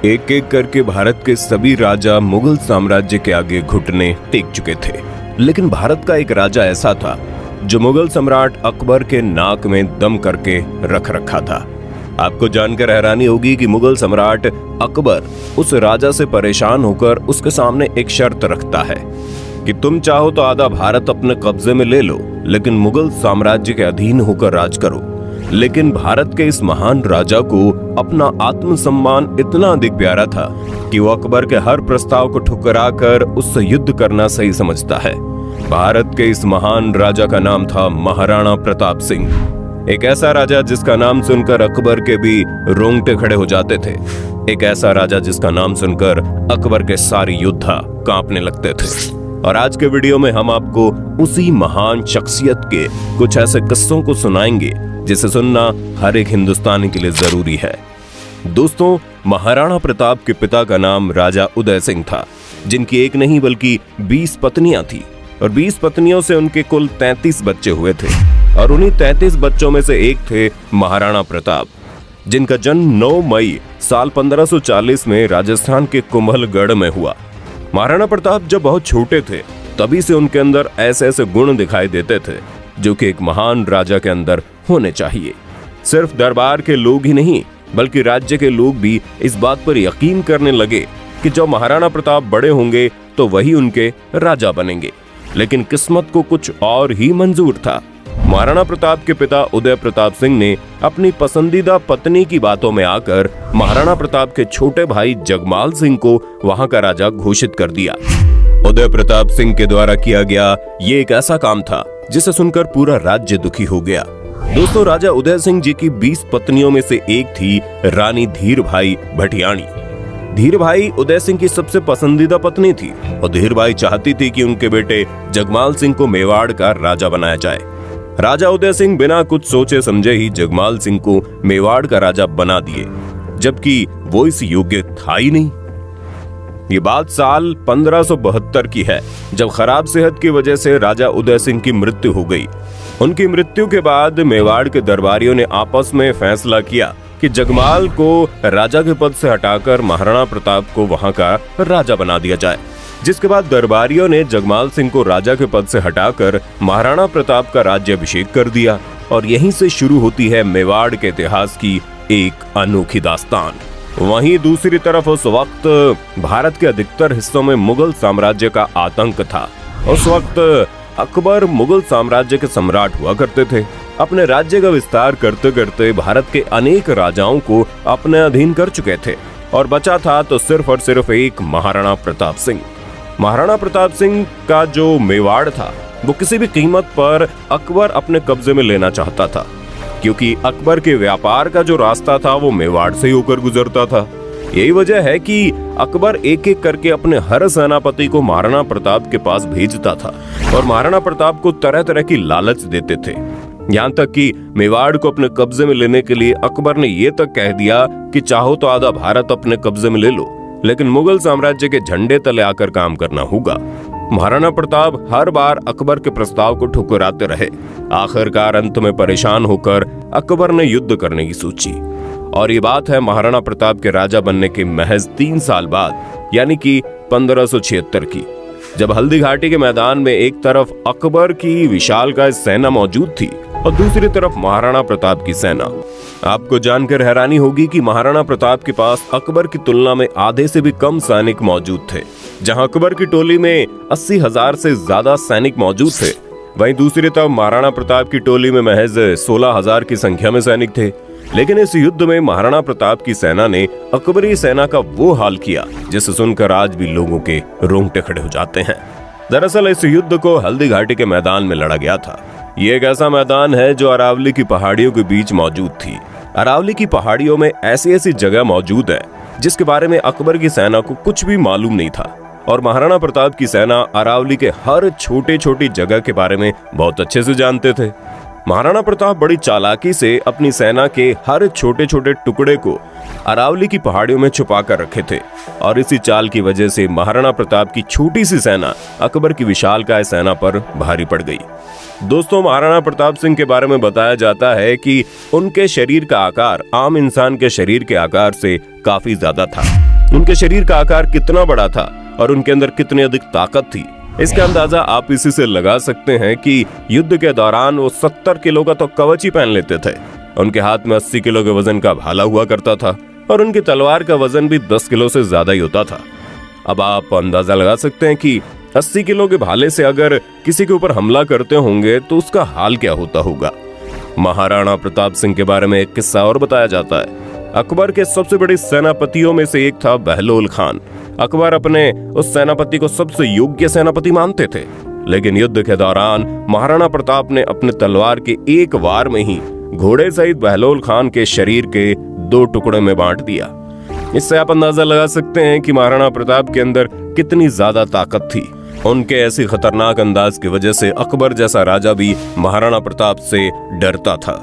एक एक करके भारत के सभी राजा मुगल साम्राज्य के आगे घुटने टेक चुके थे, लेकिन भारत का एक राजा ऐसा था जो मुगल सम्राट अकबर के नाक में दम करके रख रखा था। आपको जानकर हैरानी होगी कि मुगल सम्राट अकबर उस राजा से परेशान होकर उसके सामने एक शर्त रखता है कि तुम चाहो तो आधा भारत अपने कब्जे में ले लो, लेकिन मुगल साम्राज्य के अधीन होकर राज करो। लेकिन भारत के इस महान राजा को अपना आत्मसम्मान इतना अधिक प्यारा था कि वो अकबर के हर प्रस्ताव को ठुकराकर उससे युद्ध करना सही समझता है। भारत के इस महान राजा का नाम था महाराणा प्रताप सिंह। एक ऐसा राजा जिसका नाम सुनकर अकबर के भी रोंगटे खड़े हो जाते थे। एक ऐसा राजा जिसका नाम सुनकर अकबर के सारे योद्धा कांपने लगते थे। और आज के वीडियो में हम आपको उसी महान शख्सियत के कुछ ऐसे किस्सों को सुनाएंगे जिसे सुनना हर एक हिंदुस्तानी के लिए जरूरी है। दोस्तों, महाराणा प्रताप के पिता का नाम राजा उदय सिंह था, जिनकी एक नहीं बल्कि 20 पत्नियां थी और 20 पत्नियों से उनके कुल 33 बच्चे हुए थे। और उन्हीं 33 बच्चों में से एक थे महाराणा प्रताप, जिनका जन्म 9 मई साल 1540 में राजस्थान के कुंभलगढ़ में हुआ। महाराणा प्रताप जब बहुत छोटे थे तभी से उनके अंदर ऐसे ऐसे गुण दिखाई देते थे जो कि एक महान राजा के अंदर होने चाहिए। सिर्फ दरबार के लोग ही नहीं बल्कि राज्य के लोग भी इस बात पर यकीन करने लगे कि जब महाराणा प्रताप बड़े होंगे तो वही उनके राजा बनेंगे। लेकिन किस्मत को कुछ और ही मंजूर था। महाराणा प्रताप के पिता उदय प्रताप सिंह ने अपनी पसंदीदा पत्नी की बातों में आकर महाराणा प्रताप के छोटे भाई जगमाल सिंह को वहां का राजा घोषित कर दिया। उदय प्रताप सिंह के द्वारा किया गया ये एक ऐसा काम था जिसे सुनकर पूरा राज्य दुखी हो गया। दोस्तों, राजा उदय सिंह जी की 20 पत्नियों में से एक थी रानी धीर भाई भटियाणी। धीर भाई उदय सिंह की सबसे पसंदीदा पत्नी थी और धीर भाई चाहती थी कि उनके बेटे जगमाल सिंह को मेवाड़ का राजा बनाया जाए। राजा उदय सिंह बिना कुछ सोचे समझे ही जगमाल सिंह को मेवाड़ का राजा बना दिए, जबकि वो इस योग्य था ही नहीं। ये बात साल 1572 की है, जब खराब सेहत की वजह से राजा उदय सिंह की मृत्यु हो गई। उनकी मृत्यु के बाद मेवाड़ के दरबारियों ने आपस में फैसला किया कि जगमाल को राजा के पद से हटाकर महाराणा प्रताप को वहां का राजा बना दिया जाए। जिसके बाद दरबारियों ने जगमाल सिंह को राजा के पद से हटाकर महाराणा प्रताप का राज्याभिषेक कर दिया। और यहीं से शुरू होती है मेवाड़ के इतिहास की एक अनोखी दास्तान। वहीं दूसरी तरफ उस वक्त भारत के अधिकतर हिस्सों में मुगल साम्राज्य का आतंक था। उस वक्त अकबर मुगल साम्राज्य के सम्राट हुआ करते थे। अपने राज्य का विस्तार करते करते भारत के अनेक राजाओं को अपने अधीन कर चुके थे और बचा था तो सिर्फ और सिर्फ एक महाराणा प्रताप सिंह। महाराणा प्रताप सिंह का जो मेवाड़ था वो किसी भी कीमत पर अकबर अपने कब्जे में लेना चाहता था, क्योंकि अकबर के व्यापार का जो रास्ता था वो मेवाड़ से ही होकर गुजरता था। यही वजह है कि अकबर एक एक करके अपने हर सेनापति को महाराणा प्रताप के पास भेजता था और महाराणा प्रताप को तरह तरह की लालच देते थे। यहाँ तक कि मेवाड़ को अपने कब्जे में लेने के लिए अकबर ने ये तक कह दिया कि चाहो तो आधा भारत अपने कब्जे में ले लो, लेकिन मुगल साम्राज्य के झंडे तले आकर काम करना होगा। महाराणा प्रताप हर बार अकबर के प्रस्ताव को ठुकराते रहे। आखिरकार अंत में परेशान होकर अकबर ने युद्ध करने की सोची। और ये बात है महाराणा प्रताप के राजा बनने के महज 3 साल बाद, यानी कि 1576 की, जब हल्दी घाटी के मैदान में एक तरफ अकबर की विशालकाय सेना मौजूद थी और दूसरी तरफ महाराणा प्रताप की सेना। आपको जानकर हैरानी होगी कि महाराणा प्रताप के पास अकबर की तुलना में आधे से भी कम सैनिक मौजूद थे। जहां अकबर की टोली में 80,000 से ज्यादा सैनिक मौजूद थे, वहीं दूसरी तरफ महाराणा प्रताप की टोली में महज 16,000 की संख्या में सैनिक थे। लेकिन इस युद्ध में महाराणा प्रताप की सेना ने अकबरी सेना का वो हाल किया जिसे सुनकर आज भी लोगों के रोंगटे खड़े हो जाते हैं। दरअसल इस युद्ध को हल्दी घाटी के मैदान में लड़ा गया था। ये एक ऐसा मैदान है जो अरावली की पहाड़ियों के बीच मौजूद थी। अरावली की पहाड़ियों में ऐसी ऐसी जगह मौजूद है जिसके बारे में अकबर की सेना को कुछ भी मालूम नहीं था, और महाराणा प्रताप की सेना अरावली के हर छोटे छोटी जगह के बारे में बहुत अच्छे से जानते थे। महाराणा प्रताप बड़ी चालाकी से अपनी सेना के हर छोटे छोटे टुकड़े को अरावली की पहाड़ियों में छुपा कर रखे थे, और इसी चाल की वजह से महाराणा प्रताप की छोटी सी सेना अकबर की विशालकाय सेना पर भारी पड़ गई। दोस्तों, महाराणा प्रताप सिंह के बारे में बताया जाता है कि उनके शरीर का आकार आम इंसान के शरीर के आकार से काफी ज्यादा था। उनके शरीर का आकार कितना बड़ा था और उनके अंदर कितनी अधिक ताकत थी, इसका अंदाजा आप इसी से लगा सकते हैं कि युद्ध के दौरान वो 70 किलो का तो कवच ही पहन लेते थे। उनके हाथ में 80 किलो के वजन का भाला हुआ करता था और उनकी तलवार का वजन भी 10 किलो से ज्यादा ही होता था। अब आप अंदाजा लगा सकते हैं कि 80 किलो के भाले से अगर किसी के ऊपर हमला करते होंगे तो उसका हाल क्या होता होगा। महाराणा प्रताप सिंह के बारे में एक किस्सा और बताया जाता है। अकबर के सबसे बड़े सेनापतियों में से एक था बहलोल खान। अकबर अपने उस सेनापति को सबसे योग्य सेनापति मानते थे, लेकिन युद्ध के दौरान महाराणा प्रताप ने अपने तलवार के एक वार में ही घोड़े सहित बहलोल खान के शरीर के 2 टुकड़े में बांट दिया। इससे आप अंदाजा लगा सकते हैं कि महाराणा प्रताप के अंदर कितनी ज्यादा ताकत थी। उनके ऐसी खतरनाक अंदाज की वजह से अकबर जैसा राजा भी महाराणा प्रताप से डरता था।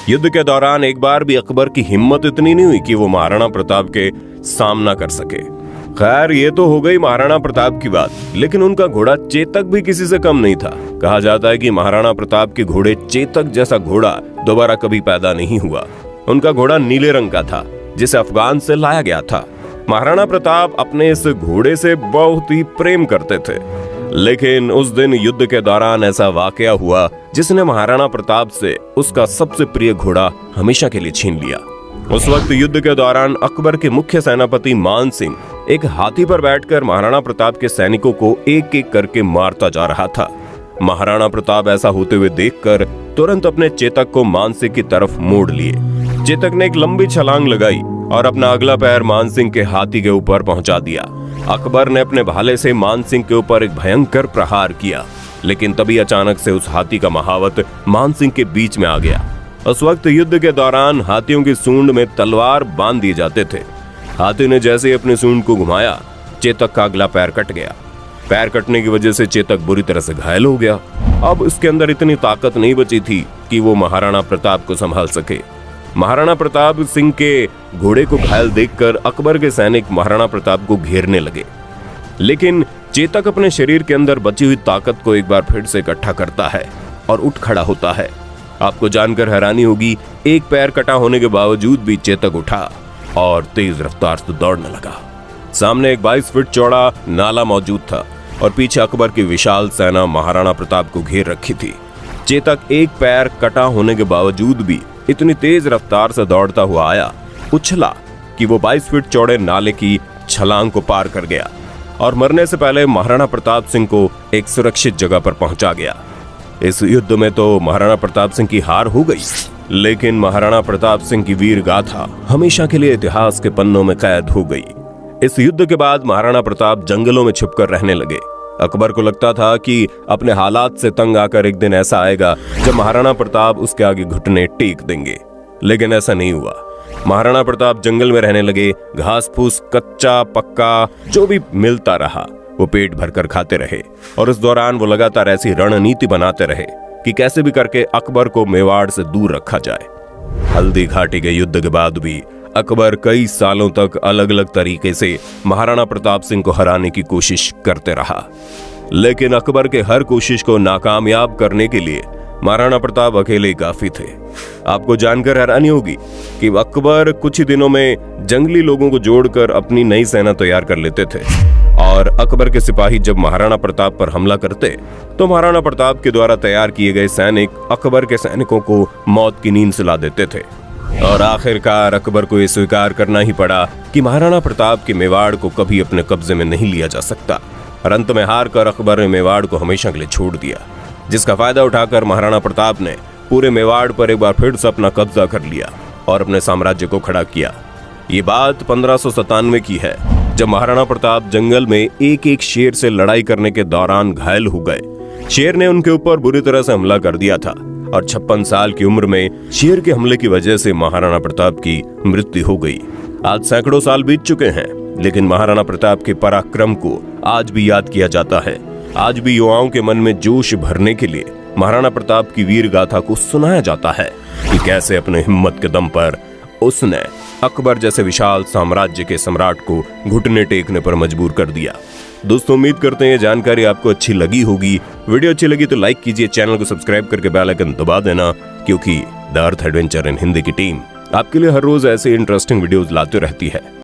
युद्ध के दौरान एक बार भी अकबर की हिम्मत इतनी नहीं हुई कि वो महाराणा प्रताप के सामना कर सके। खैर, ये तो हो गई महाराणा प्रताप की बात, लेकिन उनका घोड़ा चेतक भी किसी से कम नहीं था। कहा जाता है कि महाराणा प्रताप के घोड़े चेतक जैसा घोड़ा दोबारा कभी पैदा नहीं हुआ। उनका घोड़ा नीले रंग का था, जिसे अफगान से लाया गया था। महाराणा प्रताप अपने इस घोड़े से बहुत ही प्रेम करते थे, लेकिन उस दिन युद्ध के दौरान ऐसा वाकया हुआ जिसने महाराणा प्रताप से उसका सबसे प्रिय घोड़ा हमेशा के लिए छीन लिया। उस वक्त युद्ध के दौरान अकबर के मुख्य सेनापति मान सिंह एक हाथी पर बैठकर महाराणा प्रताप के सैनिकों को एक एक करके मारता जा रहा था। महाराणा प्रताप ऐसा होते हुए देखकर तुरंत अपने चेतक को मान सिंह की तरफ मोड़ लिए। चेतक ने एक लंबी छलांग लगाई और अपना अगला पैर मान सिंह के हाथी के ऊपर पहुंचा दिया। अकबर ने अपने भाले से मान सिंह के ऊपर एक भयंकर प्रहार किया, लेकिन तभी अचानक से उस हाथी का महावत मान सिंह के बीच में आ गया। उस वक्त युद्ध के दौरान हाथियों की सूंड में तलवार बांध दिए जाते थे। हाथी ने जैसे ही अपनी सूंड को घुमाया, चेतक का अगला पैर कट गया। पैर कटने की वजह से चेतक बुरी तरह से घायल हो गया। अब उसके अंदर इतनी ताकत नहीं बची थी कि वो महाराणा प्रताप को संभाल सके। महाराणा प्रताप सिंह के घोड़े को घायल देखकर अकबर के सैनिक महाराणा प्रताप को घेरने लगे, लेकिन चेतक अपने शरीर के अंदर बची हुई ताकत को एक बार फिर से इकट्ठा करता है और उठ खड़ा होता है। आपको जानकर हैरानी होगी, एक पैर कटा होने के बावजूद भी चेतक उठा और तेज रफ्तार से दौड़ने लगा। सामने एक 22 फीट चौड़ा नाला मौजूद था और पीछे अकबर की विशाल सेना महाराणा प्रताप को घेर रखी थी। चेतक एक पैर कटा होने के बावजूद भी इतनी तेज रफ्तार से दौड़ता हुआ आया, उछला कि वो 22 फीट चौड़े नाले की छलांग को पार कर गया और मरने से पहले महाराणा प्रताप सिंह को एक सुरक्षित जगह पर पहुंचा गया। इस युद्ध में तो महाराणा प्रताप सिंह की हार हो गई, लेकिन महाराणा प्रताप सिंह की वीर गाथा हमेशा के लिए इतिहास के पन्नों में कैद हो गई। इस युद्ध के बाद महाराणा प्रताप जंगलों में छुपकर रहने लगे। अकबर को लगता था कि अपने हालात से तंग आकर एक दिन ऐसा आएगा जब महाराणा प्रताप उसके आगे घुटने टेक देंगे, लेकिन ऐसा नहीं हुआ। महाराणा प्रताप जंगल में रहने लगे। घास फूस, कच्चा पक्का जो भी मिलता रहा वो पेट भरकर खाते रहे और इस दौरान वो लगातार ऐसी रणनीति बनाते रहे कि कैसे भी करके अकबर को मेवाड़ से दूर रखा जाए। हल्दी घाटी के युद्ध के बाद भी अकबर कई सालों तक अलग अलग तरीके से महाराणा प्रताप सिंह को हराने की कोशिश करते रहा, लेकिन अकबर के हर कोशिश को नाकामयाब करने के लिए महाराणा प्रताप अकेले ही काफी थे। आपको जानकर हैरानी होगी कि अकबर कुछ ही दिनों में जंगली लोगों को जोड़कर अपनी नई सेना तैयार कर लेते थे और अकबर के सिपाही जब महाराणा प्रताप पर हमला करते तो महाराणा प्रताप के द्वारा तैयार किए गए सैनिक अकबर के सैनिकों को मौत की नींद सुला देते थे और आखिरकार अकबर को यह स्वीकार करना ही पड़ा कि महाराणा प्रताप के मेवाड़ को कभी अपने कब्जे में नहीं लिया जा सकता। और अंत में हार कर अकबर ने मेवाड़ को हमेशा के लिए छोड़ दिया, जिसका फायदा उठाकर महाराणा प्रताप ने पूरे मेवाड़ पर एक बार फिर से अपना कब्जा कर लिया और अपने साम्राज्य को खड़ा किया। ये बात 1597 की है, जब महाराणा प्रताप जंगल में एक एक शेर से लड़ाई करने के दौरान घायल हो गए। शेर ने उनके ऊपर बुरी तरह से हमला कर दिया था और 56 साल की उम्र में शेर के हमले की वजह से महाराणा प्रताप की मृत्यु हो गई। आज सैकड़ों साल बीत चुके हैं, लेकिन महाराणा प्रताप के पराक्रम को आज भी याद किया जाता है। आज भी युवाओं के मन में जोश भरने के लिए महाराणा प्रताप की वीर गाथा को सुनाया जाता है कि कैसे अपने हिम्मत के दम पर उसने अकबर जैसे विशाल साम्राज्य के सम्राट को घुटने टेकने पर मजबूर कर दिया। दोस्तों, उम्मीद करते हैं ये जानकारी आपको अच्छी लगी होगी। वीडियो अच्छी लगी तो लाइक कीजिए, चैनल को सब्सक्राइब करके बेल आइकन दबा देना, क्योंकि the earth adventure in Hindi की टीम आपके लिए हर रोज ऐसे इंटरेस्टिंग वीडियोस लाते रहती है।